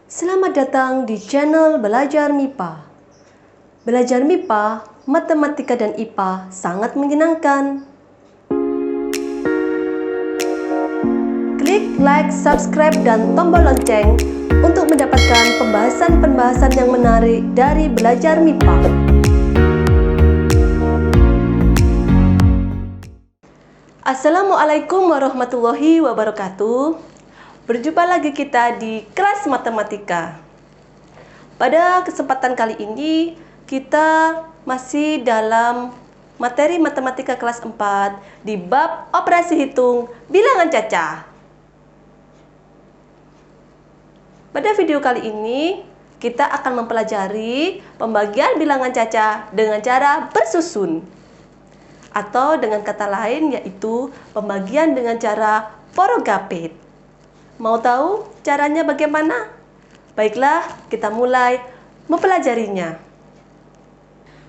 Selamat datang di channel Belajar MIPA. Belajar MIPA, matematika dan IPA sangat menyenangkan. Klik like, subscribe, dan tombol lonceng untuk mendapatkan pembahasan-pembahasan yang menarik dari Belajar MIPA. Assalamualaikum warahmatullahi wabarakatuh. Berjumpa lagi kita di kelas matematika. Pada kesempatan kali ini, kita masih dalam materi matematika kelas 4 di bab operasi hitung bilangan cacah. Pada video kali ini, kita akan mempelajari pembagian bilangan cacah dengan cara bersusun. Atau dengan kata lain yaitu pembagian dengan cara porogapit. Mau tahu caranya bagaimana? Baiklah, kita mulai mempelajarinya.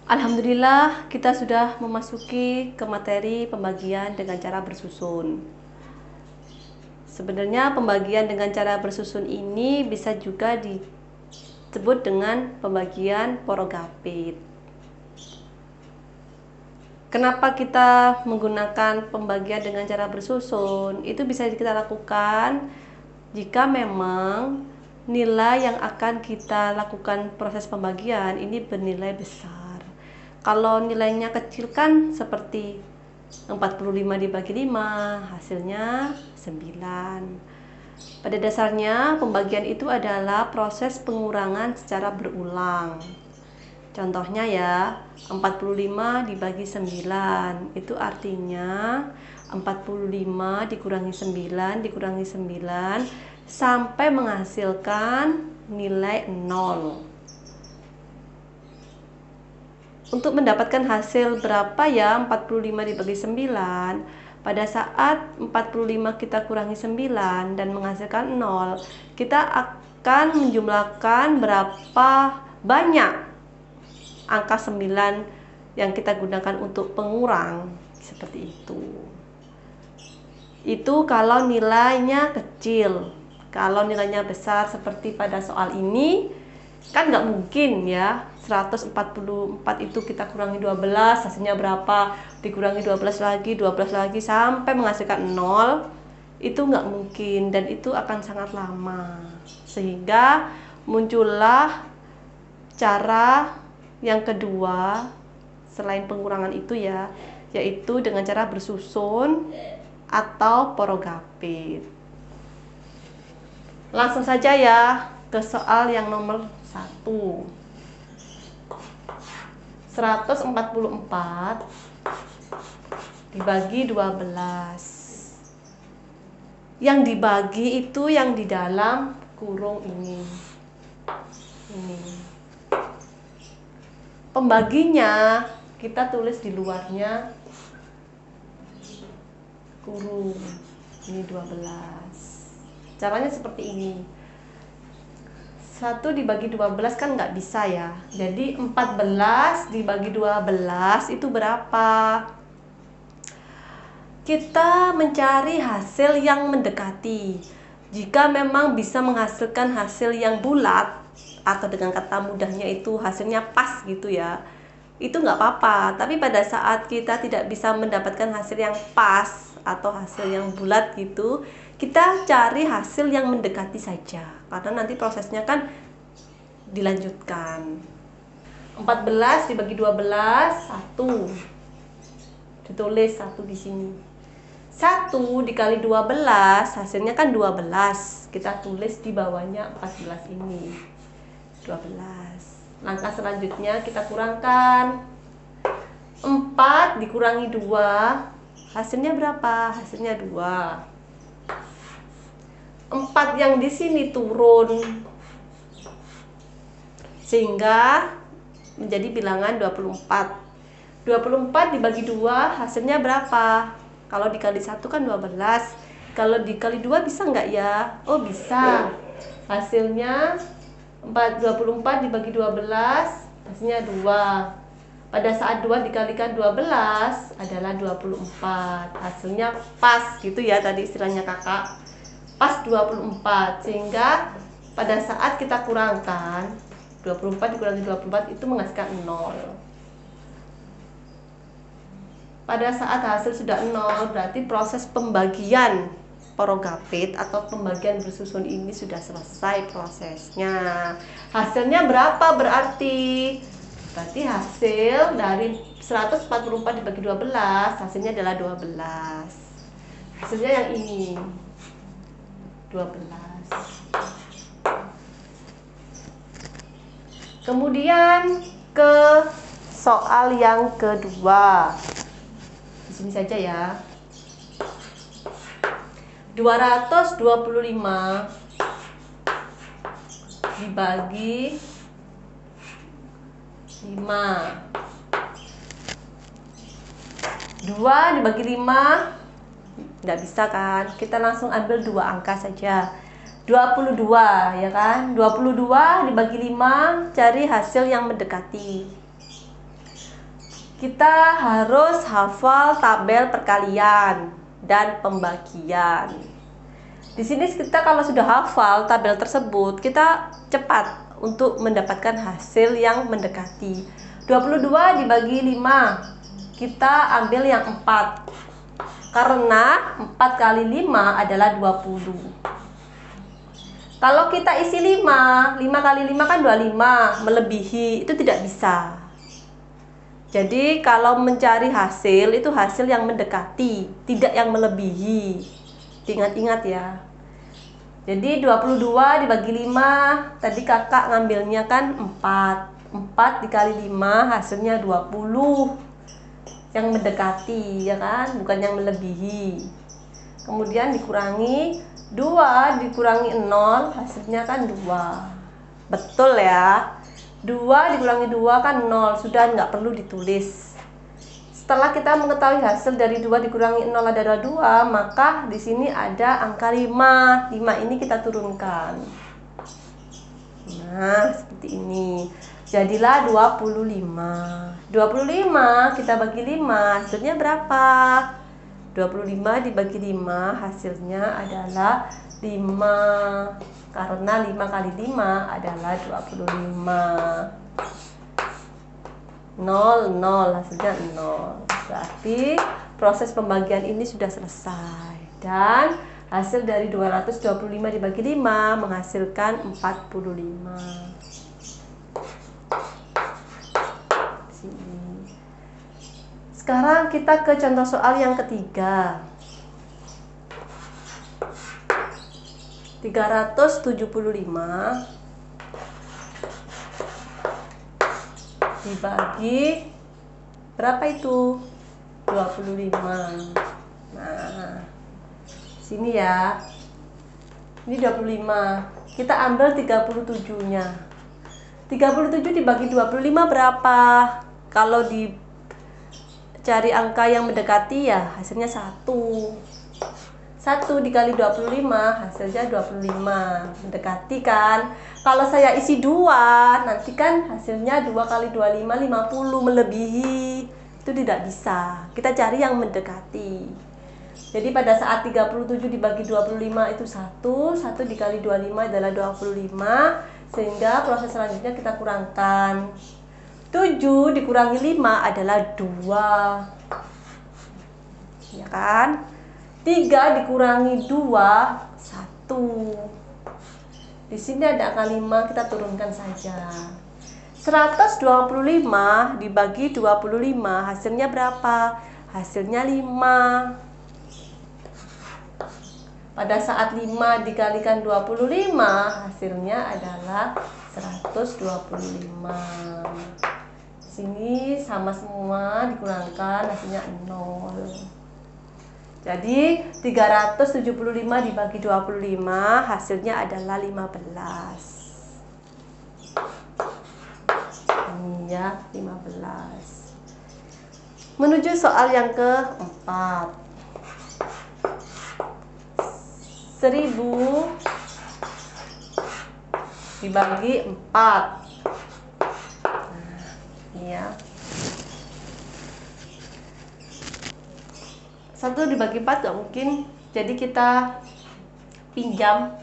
Alhamdulillah, kita sudah memasuki ke materi pembagian dengan cara bersusun. Sebenarnya pembagian dengan cara bersusun ini bisa juga disebut dengan pembagian porogapit. Kenapa kita menggunakan pembagian dengan cara bersusun? Itu bisa kita lakukan jika memang nilai yang akan kita lakukan proses pembagian ini bernilai besar. Kalau nilainya kecil kan seperti 45 dibagi 5, hasilnya 9. Pada dasarnya pembagian itu adalah proses pengurangan secara berulang. Contohnya ya, 45 dibagi 9, itu artinya 45 dikurangi 9 dikurangi 9 sampai menghasilkan nilai 0. Untuk mendapatkan hasil berapa ya 45 dibagi 9? Pada saat 45 kita kurangi 9 dan menghasilkan 0, kita akan menjumlahkan berapa banyak angka 9 yang kita gunakan untuk pengurang, seperti itu. Itu kalau nilainya kecil. Kalau nilainya besar seperti pada soal ini, kan nggak mungkin ya 144 itu kita kurangi 12, hasilnya berapa, dikurangi 12 lagi sampai menghasilkan 0. Itu nggak mungkin dan itu akan sangat lama. Sehingga muncullah cara yang kedua selain pengurangan itu ya, yaitu dengan cara bersusun atau porogapit. Langsung saja ya ke soal yang nomor 1. 144 dibagi 12. Yang dibagi itu yang di dalam kurung ini. Pembaginya kita tulis di luarnya kurung. Ini 12. Caranya seperti ini. 1 dibagi 12 kan nggak bisa ya. Jadi 14 dibagi 12 itu berapa? Kita mencari hasil yang mendekati. Jika memang bisa menghasilkan hasil yang bulat, atau dengan kata mudahnya itu hasilnya pas gitu ya, itu nggak apa-apa. Tapi pada saat kita tidak bisa mendapatkan hasil yang pas atau hasil yang bulat gitu, kita cari hasil yang mendekati saja, karena nanti prosesnya kan dilanjutkan. 14 dibagi 12, 1. Ditulis 1 di sini. 1 dikali 12, hasilnya kan 12. Kita tulis di bawahnya 14 ini. 12. Langkah selanjutnya kita kurangkan. 4 dikurangi 2, hasilnya berapa? Hasilnya 2. 4 yang di sini turun sehingga menjadi bilangan 24. 24 dibagi 2, hasilnya berapa? Kalau dikali 1 kan 12. Kalau dikali 2 bisa nggak ya? Oh bisa. Hasilnya 24 dibagi 12, hasilnya 2. Pada saat 2 dikalikan 12 adalah 24. Hasilnya pas gitu ya, tadi istilahnya kakak. Pas 24. Sehingga pada saat kita kurangkan 24 dikurangi 24 itu menghasilkan 0. Pada saat hasil sudah 0 berarti proses pembagian porogapit atau pembagian bersusun ini sudah selesai prosesnya. Hasilnya berapa berarti? Berarti hasil dari 144 dibagi 12 hasilnya adalah 12. Hasilnya yang ini 12. Kemudian ke soal yang kedua. Di sini saja ya. 225 dibagi 5. 2 dibagi 5 nggak bisa kan? Kita langsung ambil dua angka saja. 22 ya kan? 22 dibagi 5 cari hasil yang mendekati. Kita harus hafal tabel perkalian dan pembagian. Di sini kita kalau sudah hafal tabel tersebut, kita cepat untuk mendapatkan hasil yang mendekati. 22 dibagi 5, kita ambil yang 4. Karena 4 kali 5 adalah 20. Kalau kita isi 5 kali 5 kan 25, melebihi, itu tidak bisa. Jadi kalau mencari hasil, itu hasil yang mendekati, tidak yang melebihi. Ingat-ingat ya. Jadi 22 dibagi 5, tadi kakak ngambilnya kan 4. 4 dikali 5 hasilnya 20. Yang mendekati, ya kan? Bukan yang melebihi. Kemudian dikurangi 2 dikurangi 0 hasilnya kan 2. Betul ya. 2 dikurangi 2 kan 0, sudah nggak perlu ditulis. Setelah kita mengetahui hasil dari 2 dikurangi 0 adalah 2, maka di sini ada angka 5. 5 ini kita turunkan. Nah, seperti ini. Jadilah 25. 25 kita bagi 5, hasilnya berapa? 25 dibagi 5 hasilnya adalah 5. Karena 5 kali 5 adalah 25. 0 hasilnya 0. Berarti proses pembagian ini sudah selesai. Dan hasil dari 225 dibagi 5 menghasilkan 45. Sekarang kita ke contoh soal yang ketiga. 375 dibagi berapa itu? 25. Nah, sini ya. Ini 25. Kita ambil 37-nya. 37 dibagi 25 berapa? Kalau dicari angka yang mendekati ya hasilnya 1. 1 dikali 25 hasilnya 25. Mendekati kan? Kalau saya isi 2, nanti kan hasilnya 2 kali 25 50, melebihi. Itu tidak bisa. Kita cari yang mendekati. Jadi pada saat 37 dibagi 25 itu 1, 1 dikali 25 adalah 25, sehingga proses selanjutnya kita kurangkan. 7 dikurangi 5 adalah 2. Ya kan? 3 dikurangi 2, 1. Di sini ada angka 5, kita turunkan saja. 125 dibagi 25, hasilnya berapa? Hasilnya 5. Pada saat 5 dikalikan 25, hasilnya adalah 125. Sini sama semua, dikurangkan hasilnya 0. Jadi 375 dibagi 25 hasilnya adalah 15. Ini ya, 15. Menuju soal yang keempat. 1000 dibagi 4. Nah, ini ya. 1 dibagi 4 gak mungkin, jadi kita pinjam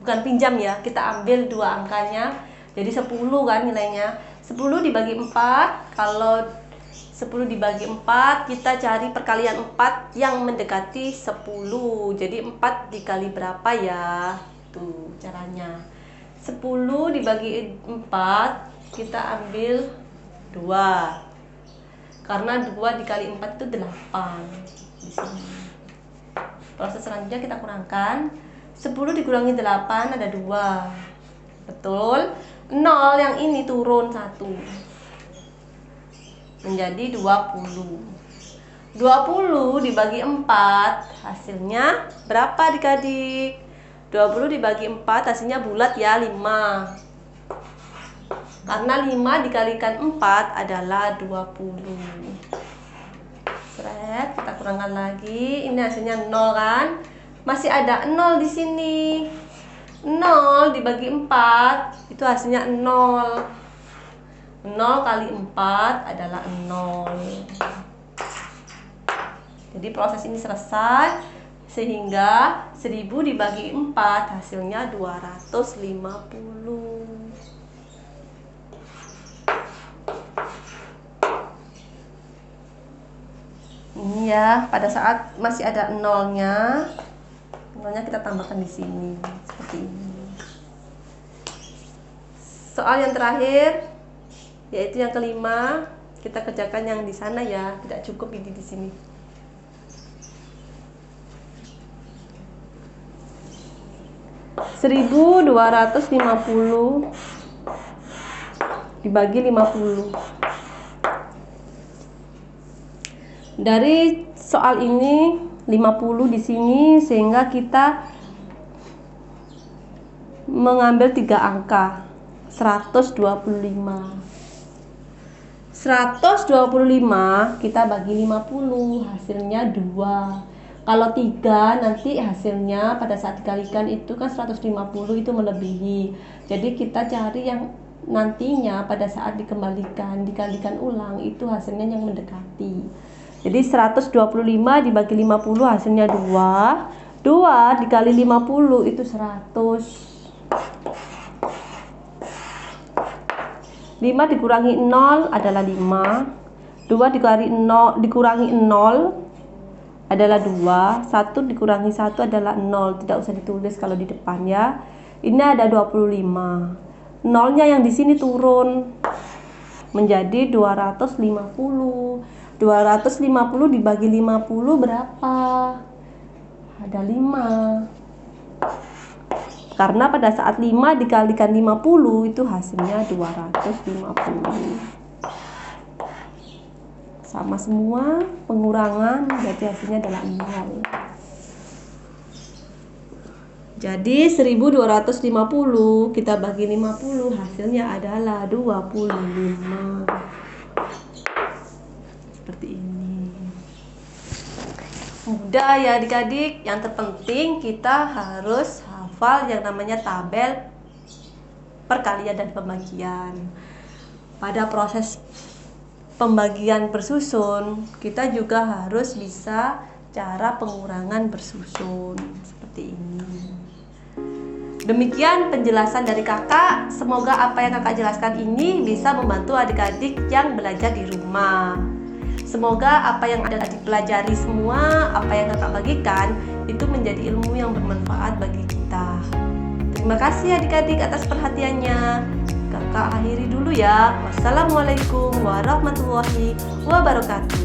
bukan pinjam ya, kita ambil dua angkanya. Jadi 10 kan nilainya. 10 dibagi 4, kalau 10 dibagi 4, kita cari perkalian 4 yang mendekati 10. Jadi 4 dikali berapa ya? Tuh caranya. 10 dibagi 4, kita ambil 2. Karena 2 dikali 4 itu 8. Di sini. Proses selanjutnya kita kurangkan. 10 dikurangi 8 ada 2. Betul? 0 yang ini turun 1. Menjadi 20. 20 dibagi 4, hasilnya berapa adik-adik? 20 dibagi 4 hasilnya bulat ya, 5. Karena 5 dikalikan 4 adalah 20. Seret, kita kurangkan lagi. Ini hasilnya 0 kan? Masih ada 0 di sini. 0 dibagi 4 itu hasilnya 0. 0 kali 4 adalah 0. Jadi proses ini selesai sehingga 1000 dibagi 4 hasilnya 250. Ini ya, pada saat masih ada nolnya kita tambahkan di sini seperti ini. Soal yang terakhir yaitu yang kelima, kita kerjakan yang di sana ya, tidak cukup ini di sini. (1.250) dibagi 50. Dari soal ini 50 di sini sehingga kita mengambil 3 angka. 125 kita bagi 50 hasilnya 2. Kalau 3 nanti hasilnya pada saat dikalikan itu kan 150 itu melebihi. Jadi kita cari yang nantinya pada saat dikalikan ulang itu hasilnya yang mendekati. Jadi 125 dibagi 50 hasilnya 2. 2 dikali 50 itu 100. 5 dikurangi 0 adalah 5. 2 dikurangi 0 adalah 2. 1 dikurangi 1 adalah 0. Tidak usah ditulis kalau di depan ya. Ini ada 25. Nolnya yang di sini turun menjadi 250. 250 dibagi 50 berapa? Ada 5. Karena pada saat 5 dikalikan 50 itu hasilnya 250. Sama semua, pengurangan berarti hasilnya adalah 0. Jadi 1250 kita bagi 50 hasilnya adalah 25. Seperti ini. Mudah ya adik-adik. Yang terpenting kita harus hafal yang namanya tabel perkalian dan pembagian. Pada proses pembagian bersusun, kita juga harus bisa cara pengurangan bersusun seperti ini. Demikian penjelasan dari kakak. Semoga apa yang kakak jelaskan ini bisa membantu adik-adik yang belajar di rumah. Semoga apa yang ada dipelajari semua, apa yang kakak bagikan, itu menjadi ilmu yang bermanfaat bagi kita. Terima kasih adik-adik atas perhatiannya. Kakak akhiri dulu ya. Wassalamualaikum warahmatullahi wabarakatuh.